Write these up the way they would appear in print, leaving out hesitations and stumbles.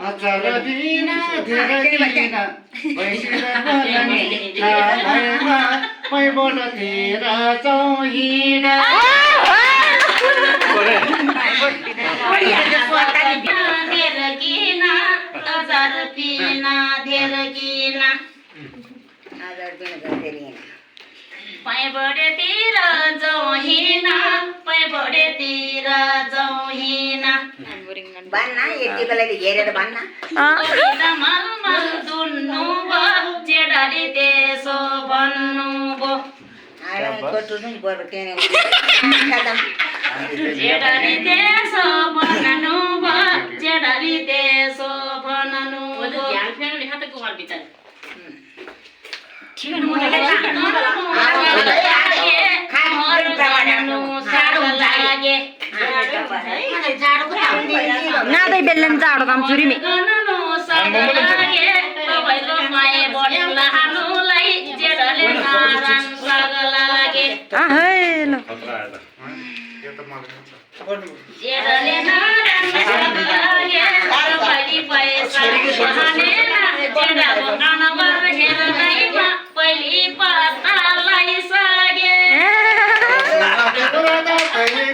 अचार दिन धेरै किन पैबाट तेरा चौहिना पैबडेतिर जौहिना पैबडेतिर जौहिना भन्न यति बेलाले हेरेर भन्न मलमल दुन्नु भयो जेडाले त्यसो भन्नु जेडाले त्यसो भन्नु भयो जेडाले त्यसो भन्नु नादै बेल्ने जाडो काम चुरीमे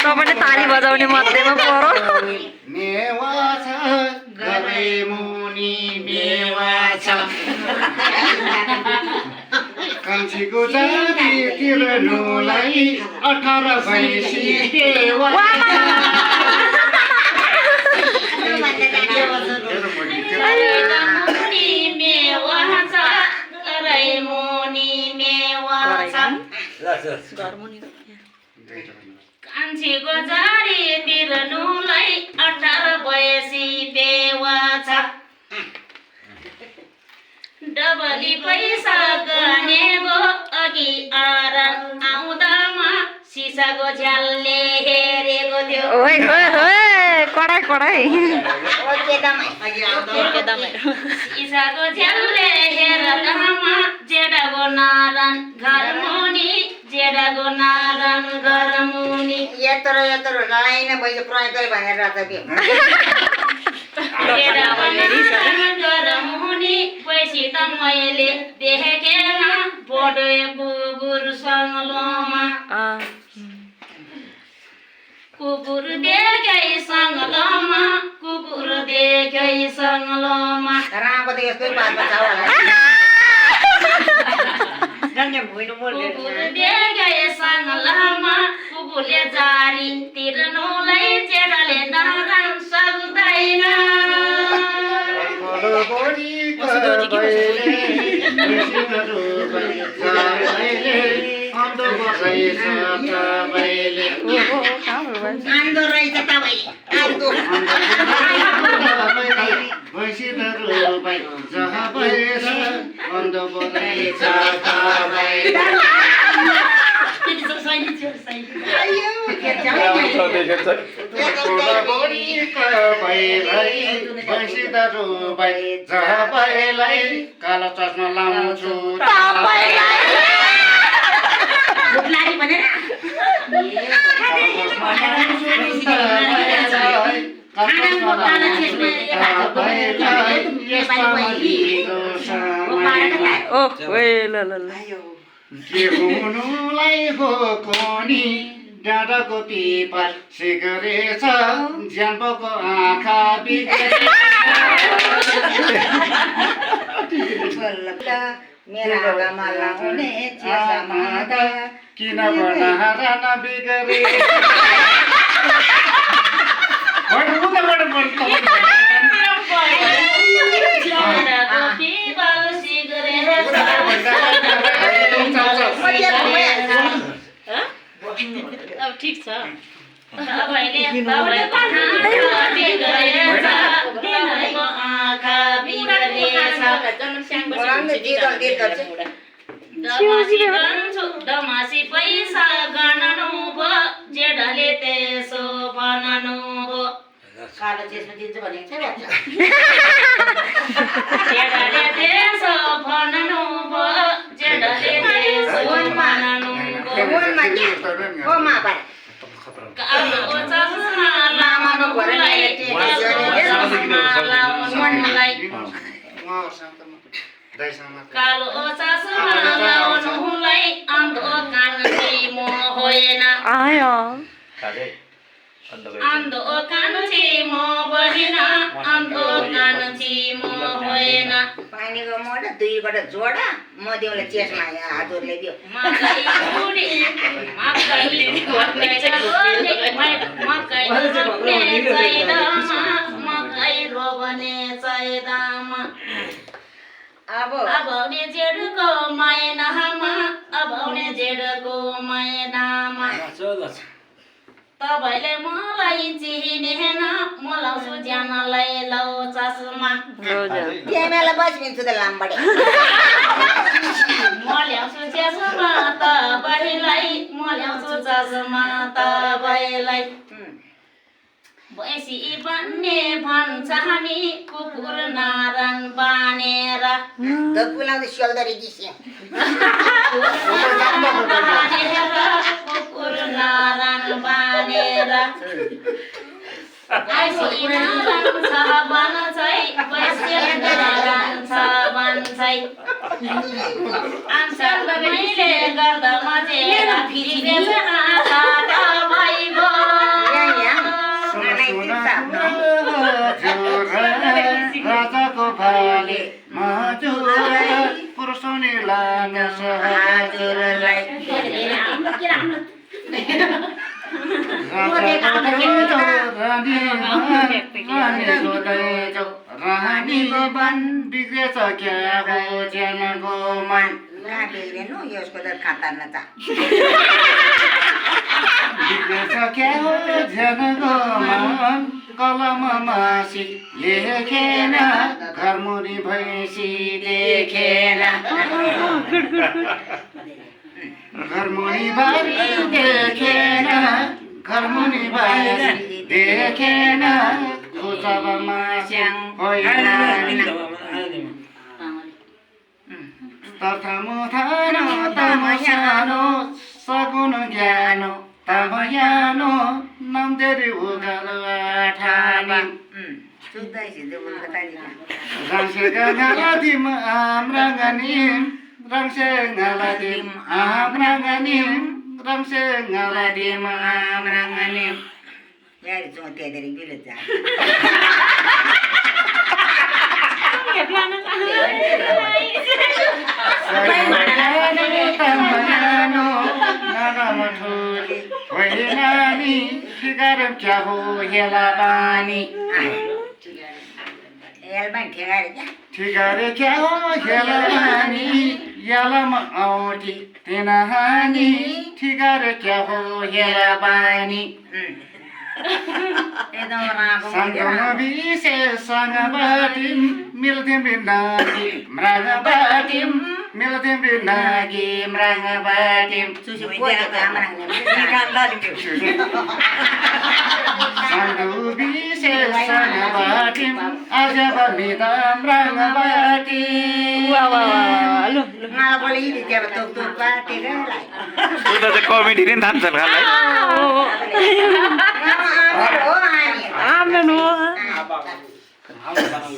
तपाईँले ताली बजाउने मध्येमा परो मेवा छ गरे मुनि मेवा छ कान्छीको जाति तिर्नुलाई 18 भैँसी देवा कान्छीको जारी तिर्नुलाई 18 भैँसी देवा छ डबली पैसा गनेको अघि आराम आउँदामा सिसाको झ्यालले हेरेको थियो ओइ ओइ ओइ कडाई कडाई सिसाको झ्यालले हेर्दामा जेडाको नारायण घर मुनि जेडाको नारायण घर मुनि यत्रो लडाइ नै भइसक्यो प्रयोग गरे भनेर राजा के पैसी त मैले देखेन बडे कुकुर सङ्गलोमा कुकुर देखे सङ्गलोमा कुकुर देखे सङ्गलोमा रामको त यस्तै बात छ होला कुकुर देखे सङ्गलोमा कुकुरले जारी तिर्नुलाई जेडाले नारायण सक्दैन आन्दो रहेछ तपाईँ आन्दो कालो चस्मा लाउँछु के हुनुलाई हो कोनी डाँडाको पिपल सिगरेछ ज्याम्पोको आँखा मेरा आगामा लाउने छेसामादा किन बनारन बिगरे अब ठीक छ दमासी पैसा गणनु भो जेडाले त्यसो बननु भो कालो चेसमा दिन्छ भनेको छ ज्यानलाई कालो चस्मा लाउनुलाई अन्धो कान चाहिँ म होइन आयो अन्धो कान चाहिँ म बहिन अन्धो कान चाहिँ म होइन पानीको मोटा दुईबाट जोडा म दिउँले चेसमा हजुरले दियो मकै बुढी मकै रोप्ने चैदामा मकै रोप्ने चैदामा अब अब आउने जेठको महिनामा अब आउने जेठको महिनामा तपाईँले मलाई चिनेन म लाउँछु ज्यानलाई लौ चस्मा क्यामेरालाई बसिदिन्छु त लामबाट म ल्याउँछु चस्मा तपाईँलाई म ल्याउँछु चस्मा तपाईँलाई भैँसी बन्ने भन्छ हामी कुकुर नारायण बानेर त पुलाउँदै सोल्दरी दिस्यो कुकुर नारायण बानेर भैँसी नारायण छ भन्छै भैँसी नारायण छ भन्छै आन्सर मैले गर्दा मजेर बिग्रेछ आँखा भइगयो राजाको भाले मजुर पुरुषोनी लान हजुरलाई रानीको मन बिग्रेछ क्या हो ज्यानको मन कहाँ बिग्रेनु यसको त खाता नचा बिग्रेछ क्या हो ज्यानको मन कलममा लेखेन घरमुरी भैँसी देखेन घरमुनी बारी देखेन घरमुनी बारी देखेन खुचबमा स्याङ होइन तथामुथानो तमस्यानो सगुन ज्ञानो तमयानो नम्देरी उगालो आठानी रङ्से गलादिम आम्राङ्गनिम रङ्से गलादिम आम्राङ्गनिम रङ्से गलादिम आम्राङ्गनिम यार चोते देरी बिले जा तमयानो नागामठोली नानी ठिगारम क्या हो हेला बानी ठिगारे क्या हो हेला बानी यालम औटी तेनाहानी ठिगारे क्या हो हेला बानी सँगम विशेषसँग बाटिम मिल्थ्यौँ बिनाकी मृग बाटिम मिल्थ्यौँ बिनाकी मृग बाटिम सँगो विशेषसँग बाटिम आज बनिता मृग बाटिम कमेडी नै थाम्छन् खाललाई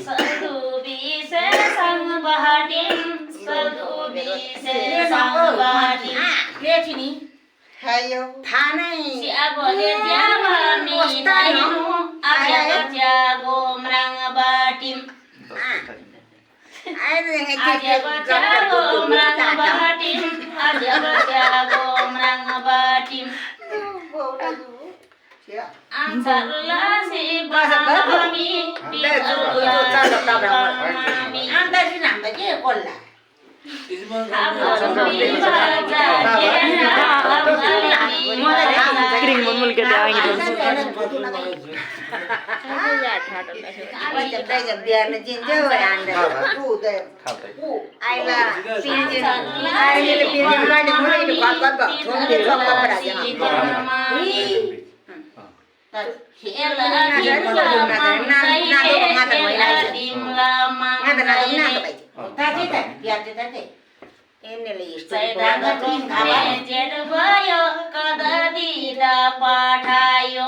सदु विशेषङ बहाटिम सदु विशेषङ बहाटिम लेखिनी सियागोले ज्यागनी नाइनु आज्यागो ज्यागो मृग बाटिम आज्यागो ज्यागो मृग बाटिम आज्यागो ज्यागो मृग बाटिम आन्सरलासी बहामी बिजलुयामी आन्दाजी नाम के कोल्ला पठायो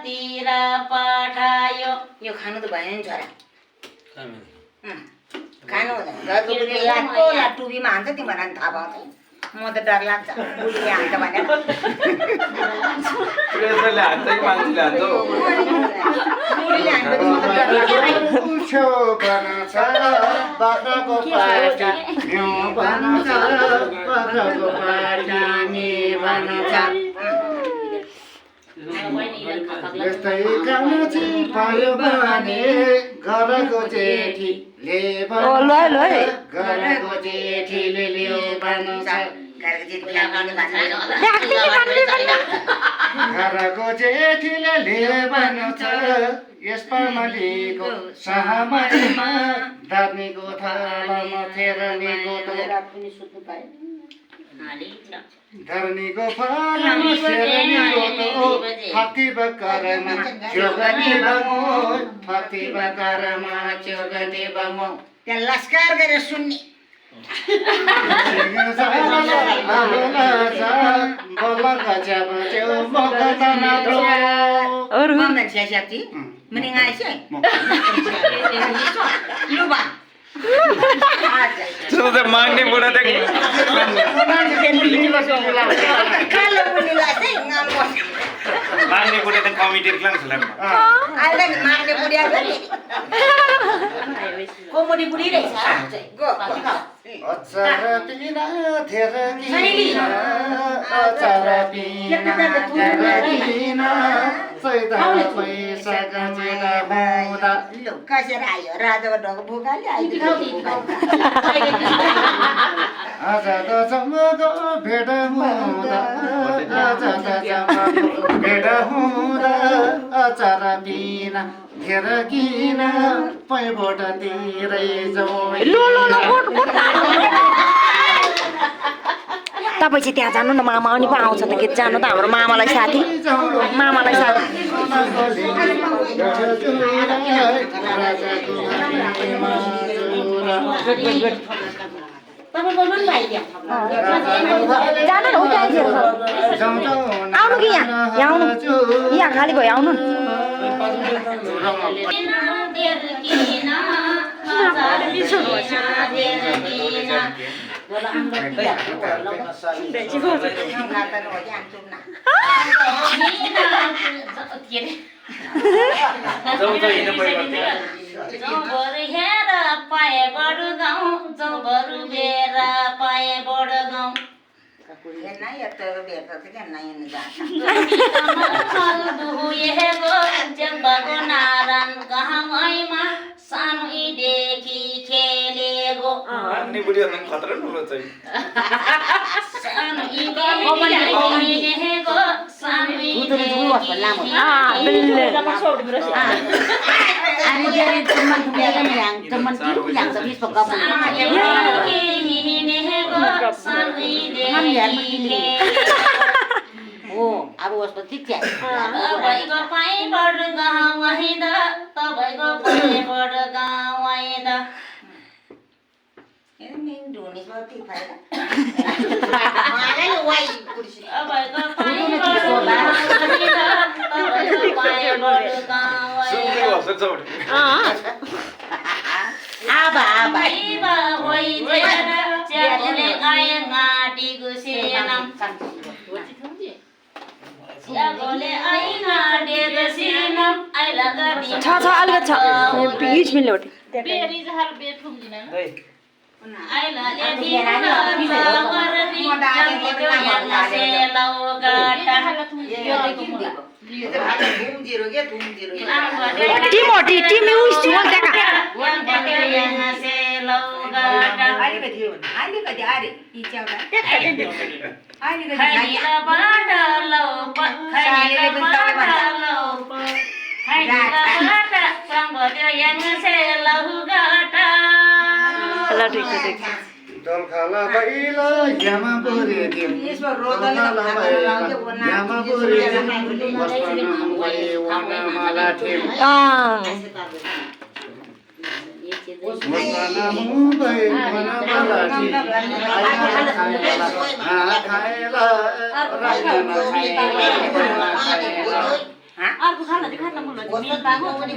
तिर पठायो यो खानु त भएन नि छोरा खानु हुँदैन घरको बुढीले टुबीमा हान्छ तिमीहरूलाई थाहा पाउँछ म त डर लाग्छ बुढीले हान्छ भनेर प्रेसरले हान्छ कि मान्छेले हान्छ हौ? बुढीले हान्छ भने म त डर लाग्छ उछो बन्छ बाख्राको पाटी हिउँ बन्छ बाख्राको पाटी नि बन्छ यस्तै कान्छी पायो भने घरको जेठीले घरको जेठीले ल्याउ बन्छ घरको जेठीले ले बन्छ यस प्रमलीको सहमतिमा धर्नीको थालामा फेर्नीको धर्नीको फलमा सेर्नीको फाक्ती बकरमा चोगनी बमो फाक्ती बकरमा चोगनी बमो त्यहाँ लस्कार गरेर सुन्ने mending aja lupa सुन्दा माग्ने बुढा त kalau bunila चाहिँ ngambos माग्ने बुढा त कमिटी क्लास लाग्छ ada magne budi ada komodi budi रहेछ go अचार पिना धेर किना अचार पिना धेर किना सैदा पैसा गजेला हुँदा लो कसरी आयो राजाको ढोको भुकाले आइदियो आज त जम्मको भेट हुँदा आज त जम्मको भेट हुँदा अचार पिना धेर किना पैबोट तिरै जाउँ तपाईँ चाहिँ त्यहाँ जानु न मामा अनि पो आउँछ त के जानु त हाम्रो मामालाई साथी मामालाई साथी जानु न उता आउनु कि यहाँ आउनु यहाँ खाली भयो आउनु जबरु हेर पाए बड गाउँ जबरु बेर पाए बड गाउँ नारायण कहाँमा सानो देखि खेलेको माग्ने बुढा त खतरा ठुलो चाहिँ सानो देखेको अब उसको ठिक छ तपाईँको पाइबाट गाउँ आइदा तपाईँको पाइबाट गाउँ आइदा ढुनी अलिकति छ बिच मिल्यो टिम उस थियो दलखाला बैला यामा पुरे दिम दलखाला बैला यामा पुरे दिम वस्पन भई वन माला थिम वस्पन भई वन माला थिम खाइला रंगन खाइला अर्को खाना चाहिँ खाना बोल्नु मेन बाबु पनि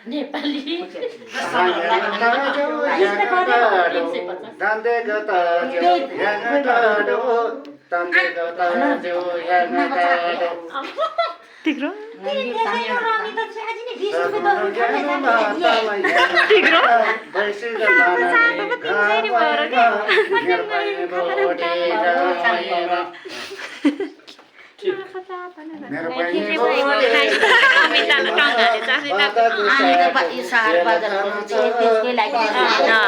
नेपाली तिम्रो त्यसकै लागि